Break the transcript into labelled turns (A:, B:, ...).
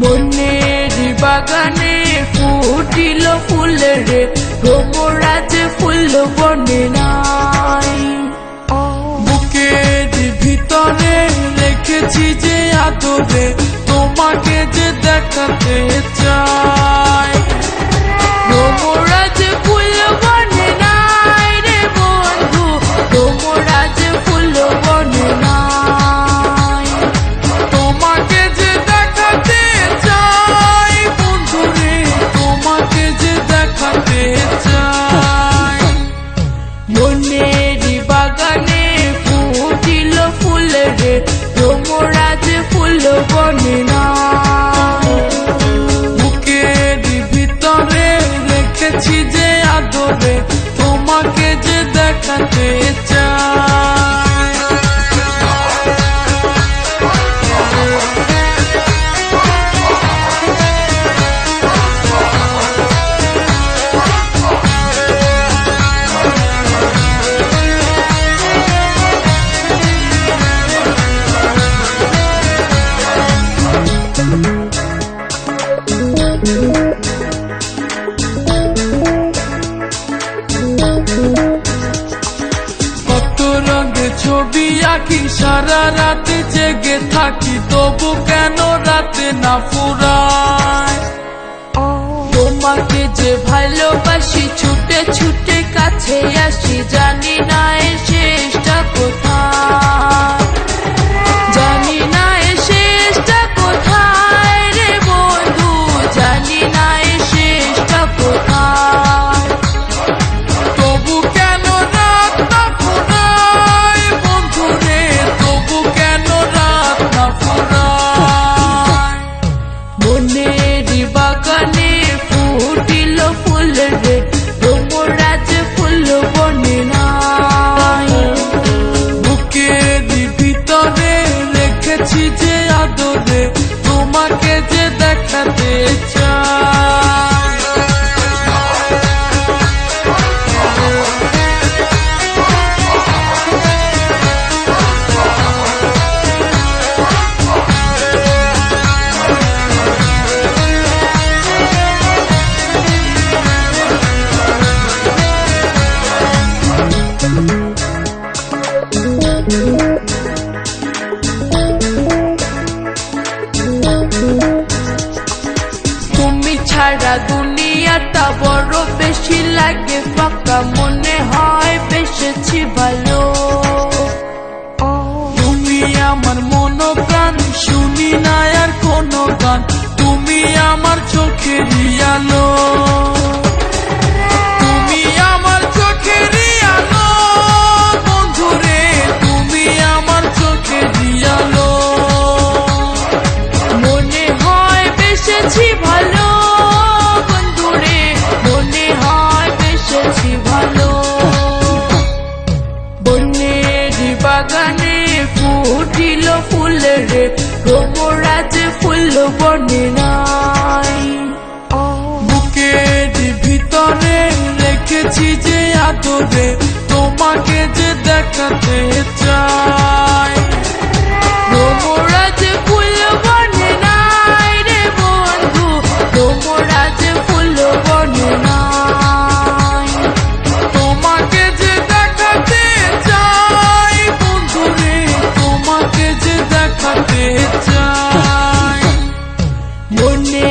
A: বনের বাগানে ফুটিল ফুল রে, ভ্রমরাজ ফুল বনে নাই। বুকের ভিতরে রেখেছি যে আদরে, তোমাকে যে দেখাতে চাই। ভ্রমরাজ ফুল বনে নাই রে বন্ধু, ভ্রমরাজ ফুল বনে নাই। তোমাকে যে দেখাতে চাই বন্ধু রে, তোমাকে যে দেখাতে চাই। বনের বাগানে ফুটিল ফুল রে, ভ্রমরাজ ফুল বনে নাই। বুকের ভিতরে রেখেছি যে আদরে, তোমাকে যে দেখাতে চাই। কত রঙে ছবি আঁকি, সারা রাতে জেগে থাকি, তবু কেন রাতে না ফুরায়। তোমাকে যে ভালোবাসি, ছুটে ছুটে কাছে আসি, জানি না এ শেষটা কোথায়। জানি না এ শেষটা কোথায় রে বন্ধু, জানি না এ শেষটা কোথায়। তবু কেন রাত না ফুরায় বন্ধু রে, তবু কেন রাত না ফুরায়। বনের বাগানে ফুটিল ফুল রে, ভ্রমরাজ ফুল বনে নাই। বুকের ভিতরে রেখেছি যে আদরে, তোমাকে যে দেখাতে চাই। তুমি ছাড়া দুনিয়াটা বড় বেশি লাগে ফাঁকা, মনে হয় বেসেছি ভালো। তুমি আমার মন প্রাণ, শুনি না আর কোনো গান, তুমি আমার চোখের আলো। তুমি আমার চোখের আলো বন্ধু রে, তুমি আমার চোখের আলো। মনে হয় বেসেছি ভালো বন্ধু রে, মনে হয় বেসেছি ভালো। বনের বাগানে ফুটিল ফুল রে, ভ্রমরাজ ফুল বনে নাই। বুকের ভিতরে রেখেছি যে আদরে, তোমাকে যে দেখাতে চাই। ভ্রমরাজ ফুল বনে নাই রে বন্ধু, ভ্রমরাজ ফুল বনে নাই। তোমাকে যে দেখাতে চাই বন্ধু রে, তোমাকে যে দেখাতে চাই। মনে